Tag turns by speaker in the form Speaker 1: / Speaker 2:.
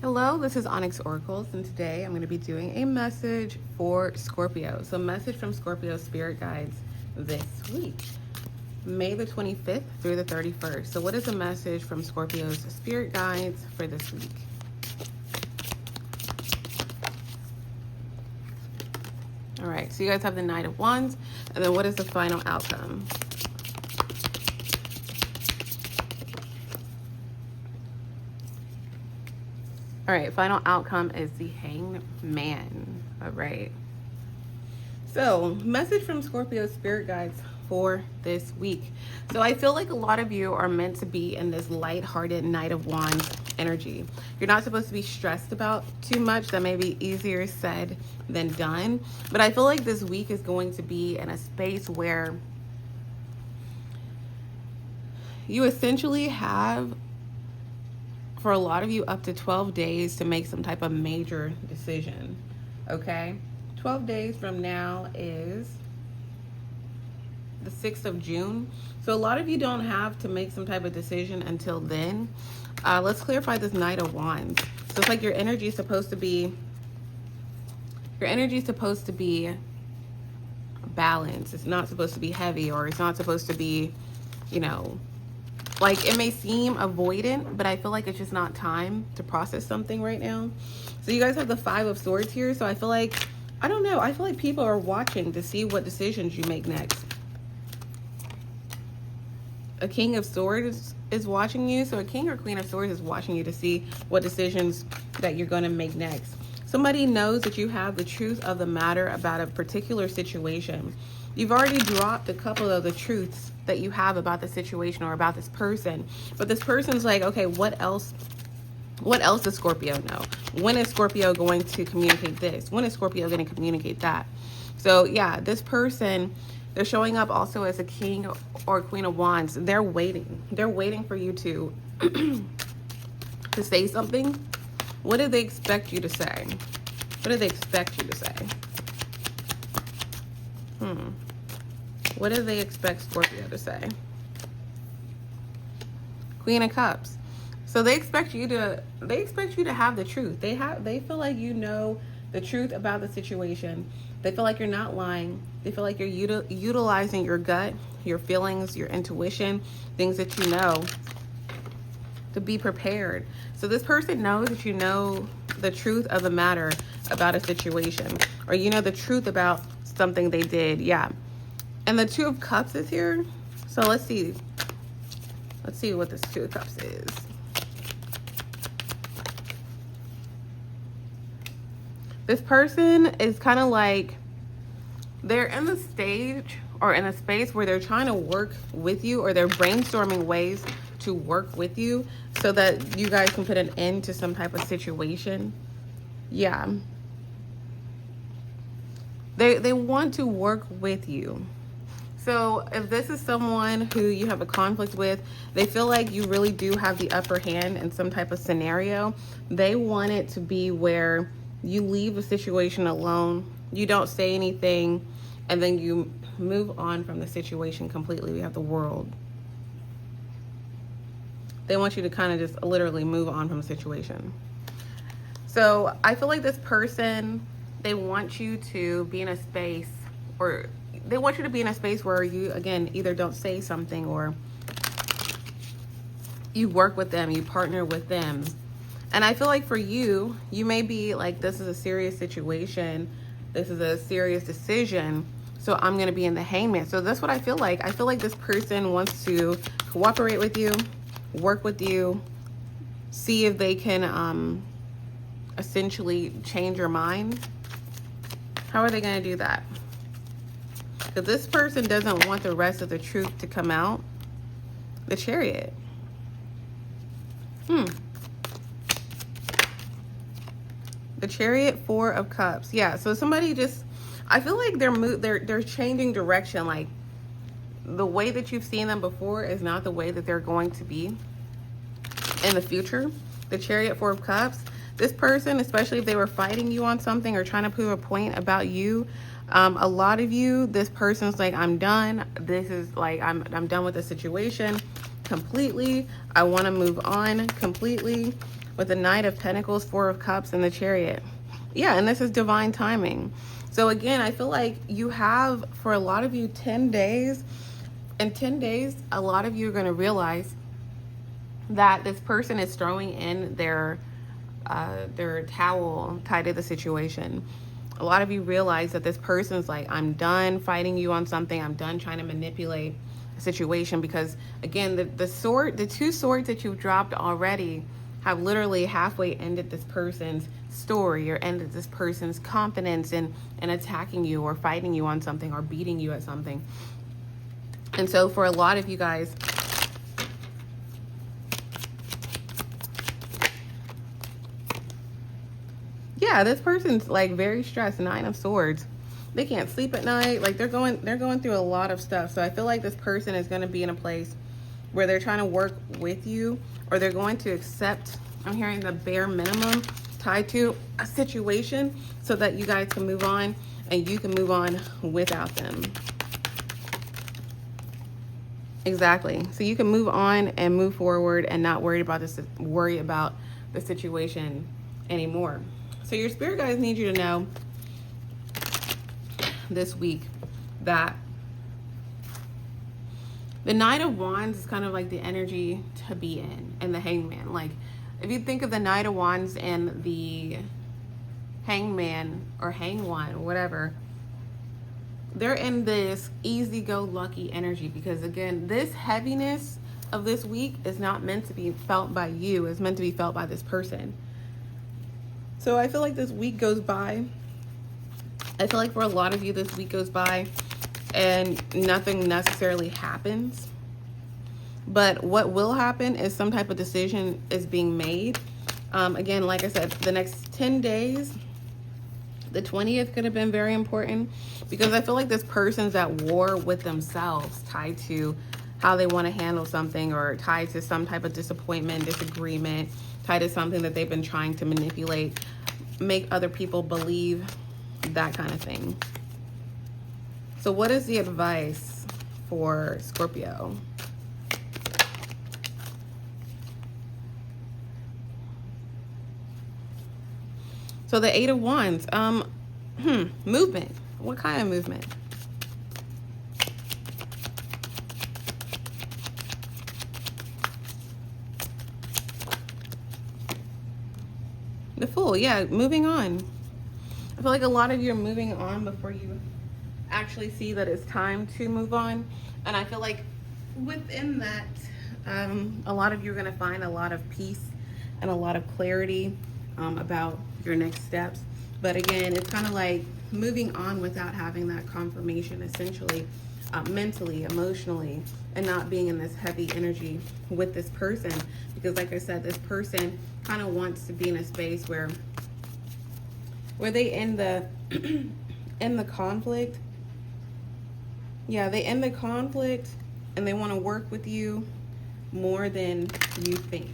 Speaker 1: Hello, this is Onyx Oracles, and today I'm going to be doing a message for Scorpio. So, message from Scorpio Spirit Guides this week, May the 25th through the 31st. So, what is the message from Scorpio's Spirit Guides for this week? All right, so you guys have the Knight of Wands, and then what is the final outcome? All right, final outcome is the Hanged Man. All right. So, message from Scorpio Spirit Guides for this week. So, I feel like a lot of you are meant to be in this lighthearted Knight of Wands energy. You're not supposed to be stressed about too much. That may be easier said than done. But I feel like this week is going to be in a space where you essentially have, for a lot of you, up to 12 days to make some type of major decision. Okay? 12 days from now is the 6th of June. So a lot of you don't have to make some type of decision until then. Let's clarify this Knight of Wands. So it's like your energy is supposed to be balanced. It's not supposed to be heavy, or it's not supposed to be, you know, like, it may seem avoidant, but I feel like it's just not time to process something right now. So you guys have the 5 of Swords here. So I feel like, I don't know, I feel like people are watching to see what decisions you make next. A King of Swords is watching you. So a King or Queen of Swords is watching you to see what decisions that you're going to make next. Somebody knows that you have the truth of the matter about a particular situation. You've already dropped a couple of the truths that you have about the situation or about this person. But this person's like, okay, what else does Scorpio know? When is Scorpio going to communicate this? When is Scorpio going to communicate that? So yeah, this person, they're showing up also as a King or Queen of Wands. They're waiting. They're waiting for you to to say something. What do they expect you to say? What do they expect you to say? What do they expect Scorpio to say? Queen of Cups. So they expect you to have the truth. They feel like you know the truth about the situation. They feel like you're not lying. They feel like you're utilizing your gut, your feelings, your intuition, things that you know, to be prepared. So this person knows that you know the truth of the matter about a situation, or you know the truth about something they did. Yeah. And the 2 of Cups is here. So let's see what this 2 of Cups is. This person is kind of like, they're in the stage or in a space where they're trying to work with you, or they're brainstorming ways to work with you so that you guys can put an end to some type of situation. Yeah. They want to work with you. So if this is someone who you have a conflict with, they feel like you really do have the upper hand in some type of scenario. They want it to be where you leave the situation alone, you don't say anything, and then you move on from the situation completely. We have the World. They want you to kind of just literally move on from the situation. So I feel like this person, they want you to be in a space, or they want you to be in a space where you, again, either don't say something, or you work with them, you partner with them. And I feel like for you, you may be like, this is a serious situation. This is a serious decision. So I'm going to be in the Hangman. So that's what I feel like. I feel like this person wants to cooperate with you, work with you, see if they can essentially change your mind. How are they going to do that? Because this person doesn't want the rest of the truth to come out. The Chariot. The Chariot, 4 of Cups. Yeah, so somebody just, I feel like they're changing direction. Like, the way that you've seen them before is not the way that they're going to be in the future. The Chariot, 4 of Cups. This person, especially if they were fighting you on something or trying to prove a point about you, a lot of you, this person's like, I'm done. This is like, I'm done with the situation completely. I want to move on completely. with the Knight of Pentacles, Four of Cups, and the Chariot. Yeah, and this is divine timing. So again, I feel like you have, for a lot of you, 10 days. In 10 days, a lot of you are going to realize that this person is throwing in their towel tied to the situation. A lot of you realize that this person's like, I'm done fighting you on something. I'm done trying to manipulate a situation, because again, the two swords that you've dropped already have literally halfway ended this person's story, or ended this person's confidence in attacking you or fighting you on something or beating you at something. And so for a lot of you guys, yeah, this person's like very stressed. Nine of Swords. They can't sleep at night. Like they're going through a lot of stuff. So I feel like this person is going to be in a place where they're trying to work with you, or they're going to accept, I'm hearing, the bare minimum tied to a situation so that you guys can move on and you can move on without them. Exactly. So you can move on and move forward and not worry about the situation anymore. So your spirit guides need you to know this week that the Knight of Wands is kind of like the energy to be in, and the Hangman. Like if you think of the Knight of Wands and the Hangman or Hangman, whatever, they're in this easy-go-lucky energy, because again, this heaviness of this week is not meant to be felt by you. It's meant to be felt by this person. So I feel like this week goes by. I feel like for a lot of you, this week goes by and nothing necessarily happens. But what will happen is some type of decision is being made. Again, like I said, the next 10 days, the 20th could have been very important, because I feel like this person's at war with themselves, tied to how they want to handle something, or tied to some type of disappointment, disagreement, tied to something that they've been trying to manipulate, make other people believe, that kind of thing. So what is the advice for Scorpio? So the Eight of Wands, movement. What kind of movement? The Fool, yeah, moving on. I feel like a lot of you are moving on before you actually see that it's time to move on. And I feel like within that, a lot of you are going to find a lot of peace and a lot of clarity about your next steps. But again, it's kind of like moving on without having that confirmation, essentially, mentally, emotionally, and not being in this heavy energy with this person. Because like I said, this person kind of wants to be in a space where they end the end the conflict. Yeah, they end the conflict and they want to work with you more than you think.